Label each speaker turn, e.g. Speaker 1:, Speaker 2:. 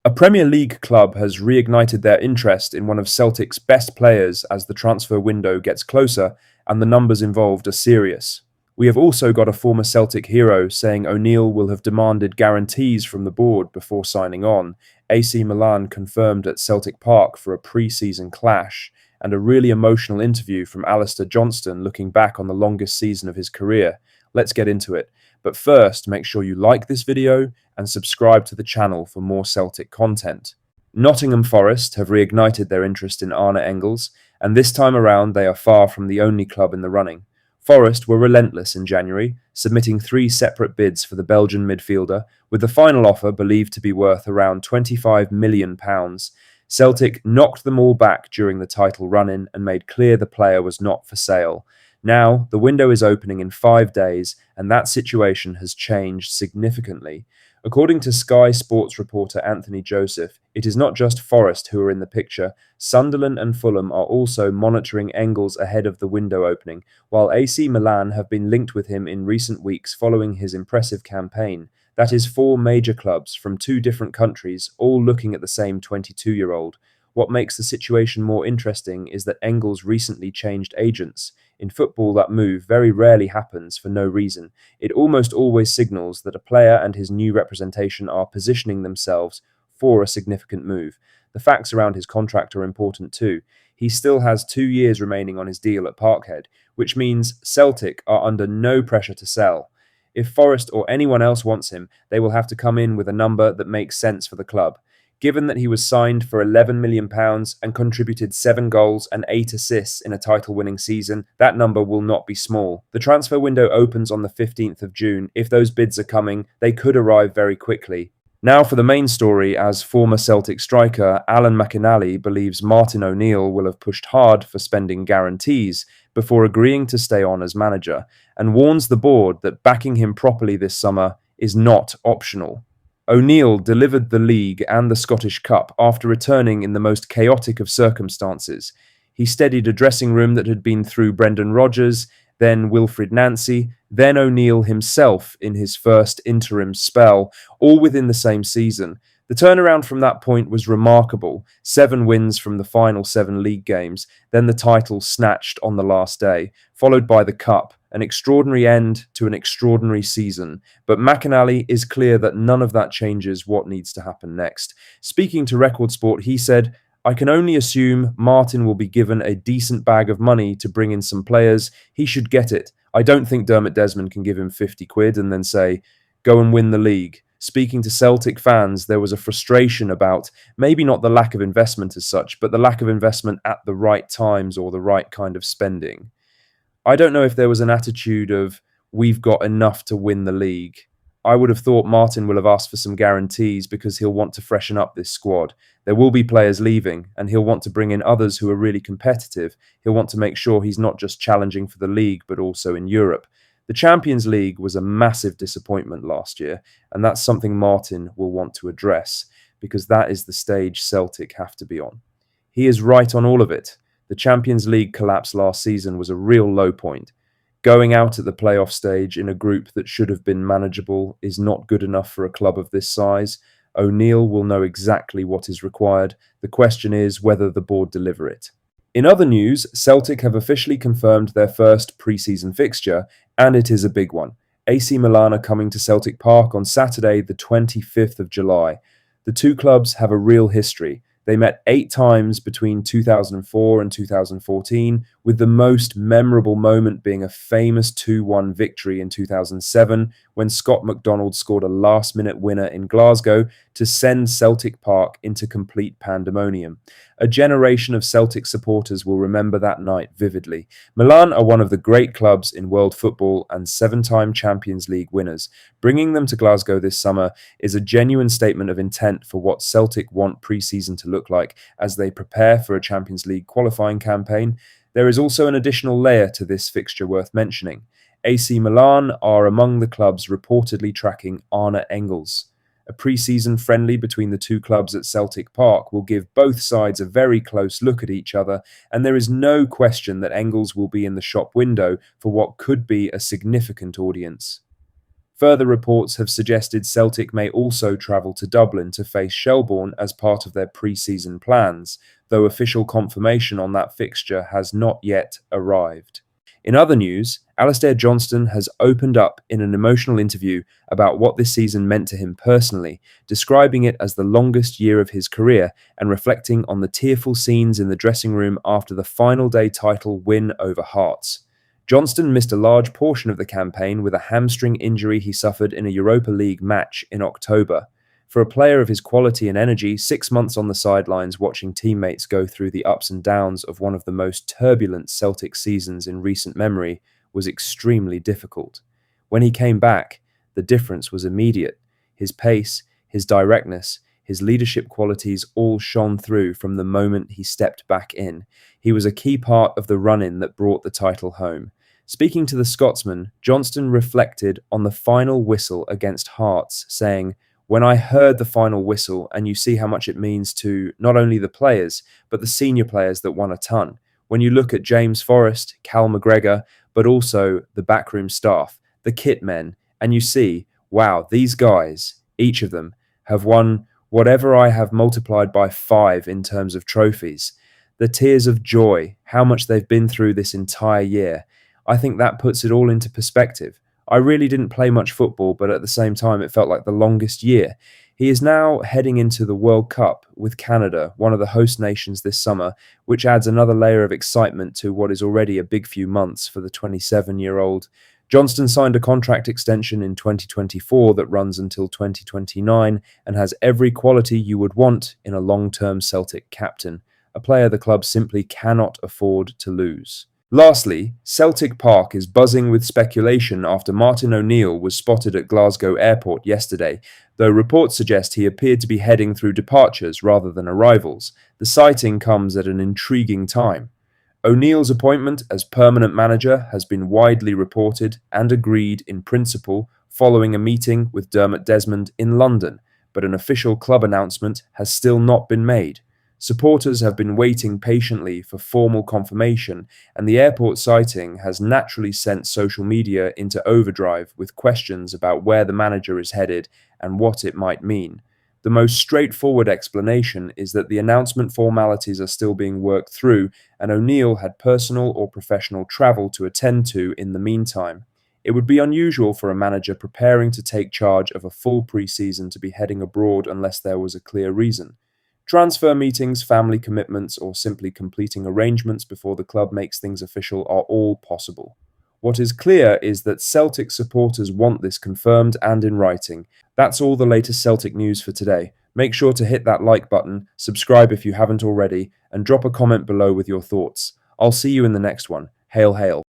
Speaker 1: A Premier League club has reignited their interest in one of Celtic's best players as the transfer window gets closer and the numbers involved are serious. We have also got a former Celtic hero saying O'Neill will have demanded guarantees from the board before signing on. AC Milan confirmed at Celtic Park for a pre-season clash, and a really emotional interview from Alistair Johnston looking back on the longest season of his career. Let's get into it. But first, make sure you like this video and subscribe to the channel for more Celtic content. Nottingham Forest have reignited their interest in Arne Engels, and this time around they are far from the only club in the running. Forest were relentless in January, submitting 3 separate bids for the Belgian midfielder, with the final offer believed to be worth around £25 million. Celtic knocked them all back during the title run-in and made clear the player was not for sale. Now, the window is opening in 5 days, and that situation has changed significantly. According to Sky Sports reporter Anthony Joseph, it is not just Forest who are in the picture. Sunderland and Fulham are also monitoring Engels ahead of the window opening, while AC Milan have been linked with him in recent weeks following his impressive campaign. That is 4 major clubs from 2 different countries, all looking at the same 22-year-old. What makes the situation more interesting is that Engels recently changed agents. In football, that move very rarely happens for no reason. It almost always signals that a player and his new representation are positioning themselves for a significant move. The facts around his contract are important too. He still has 2 years remaining on his deal at Parkhead, which means Celtic are under no pressure to sell. If Forest or anyone else wants him, they will have to come in with a number that makes sense for the club. Given that he was signed for £11 million and contributed 7 goals and 8 assists in a title-winning season, that number will not be small. The transfer window opens on the 15th of June. If those bids are coming, they could arrive very quickly. Now for the main story, as former Celtic striker Alan McInally believes Martin O'Neill will have pushed hard for spending guarantees before agreeing to stay on as manager, and warns the board that backing him properly this summer is not optional. O'Neill delivered the league and the Scottish Cup after returning in the most chaotic of circumstances. He steadied a dressing room that had been through Brendan Rodgers, then Wilfried Nancy, then O'Neill himself in his first interim spell, all within the same season. The turnaround from that point was remarkable. 7 wins from the final 7 league games, then the title snatched on the last day, followed by the Cup. An extraordinary end to an extraordinary season, but McInally is clear that none of that changes what needs to happen next. Speaking to Record Sport, he said, "I can only assume Martin will be given a decent bag of money to bring in some players. He should get it. I don't think Dermot Desmond can give him 50 quid and then say, go and win the league." Speaking to Celtic fans, there was a frustration about maybe not the lack of investment as such, but the lack of investment at the right times or the right kind of spending. I don't know if there was an attitude of, we've got enough to win the league. I would have thought Martin will have asked for some guarantees because he'll want to freshen up this squad. There will be players leaving, and he'll want to bring in others who are really competitive. He'll want to make sure he's not just challenging for the league, but also in Europe. The Champions League was a massive disappointment last year, and that's something Martin will want to address, because that is the stage Celtic have to be on. He is right on all of it. The Champions League collapse last season was a real low point. Going out at the playoff stage in a group that should have been manageable is not good enough for a club of this size. O'Neill will know exactly what is required. The question is whether the board deliver it. In other news, Celtic have officially confirmed their first pre-season fixture, and it is a big one. AC Milan are coming to Celtic Park on Saturday, the 25th of July. The 2 clubs have a real history. They met 8 times between 2004 and 2014, with the most memorable moment being a famous 2-1 victory in 2007 when Scott McDonald scored a last-minute winner in Glasgow to send Celtic Park into complete pandemonium. A generation of Celtic supporters will remember that night vividly. Milan are one of the great clubs in world football and 7-time Champions League winners. Bringing them to Glasgow this summer is a genuine statement of intent for what Celtic want pre-season to look like as they prepare for a Champions League qualifying campaign. There is also an additional layer to this fixture worth mentioning. AC Milan are among the clubs reportedly tracking Arne Engels. A pre-season friendly between the 2 clubs at Celtic Park will give both sides a very close look at each other, and there is no question that Engels will be in the shop window for what could be a significant audience. Further reports have suggested Celtic may also travel to Dublin to face Shelbourne as part of their pre-season plans, though official confirmation on that fixture has not yet arrived. In other news, Alistair Johnston has opened up in an emotional interview about what this season meant to him personally, describing it as the longest year of his career and reflecting on the tearful scenes in the dressing room after the final day title win over Hearts. Johnston missed a large portion of the campaign with a hamstring injury he suffered in a Europa League match in October. For a player of his quality and energy, 6 months on the sidelines watching teammates go through the ups and downs of one of the most turbulent Celtic seasons in recent memory was extremely difficult. When he came back, the difference was immediate. His pace, his directness, his leadership qualities all shone through from the moment he stepped back in. He was a key part of the run-in that brought the title home. Speaking to the Scotsman, Johnston reflected on the final whistle against Hearts, saying, "When I heard the final whistle, and you see how much it means to not only the players, but the senior players that won a ton. When you look at James Forrest, Cal McGregor, but also the backroom staff, the kit men, and you see, wow, these guys, each of them, have won whatever I have multiplied by 5 in terms of trophies. The tears of joy, how much they've been through this entire year. I think that puts it all into perspective. I really didn't play much football, but at the same time, it felt like the longest year. He is now heading into the World Cup with Canada, one of the host nations this summer, which adds another layer of excitement to what is already a big few months for the 27-year-old. Johnston signed a contract extension in 2024 that runs until 2029 and has every quality you would want in a long-term Celtic captain, a player the club simply cannot afford to lose. Lastly, Celtic Park is buzzing with speculation after Martin O'Neill was spotted at Glasgow Airport yesterday, though reports suggest he appeared to be heading through departures rather than arrivals. The sighting comes at an intriguing time. O'Neill's appointment as permanent manager has been widely reported and agreed in principle following a meeting with Dermot Desmond in London, but an official club announcement has still not been made. Supporters have been waiting patiently for formal confirmation, and the airport sighting has naturally sent social media into overdrive with questions about where the manager is headed and what it might mean. The most straightforward explanation is that the announcement formalities are still being worked through, and O'Neill had personal or professional travel to attend to in the meantime. It would be unusual for a manager preparing to take charge of a full pre-season to be heading abroad unless there was a clear reason. Transfer meetings, family commitments, or simply completing arrangements before the club makes things official are all possible. What is clear is that Celtic supporters want this confirmed and in writing. That's all the latest Celtic news for today. Make sure to hit that like button, subscribe if you haven't already, and drop a comment below with your thoughts. I'll see you in the next one. Hail, hail.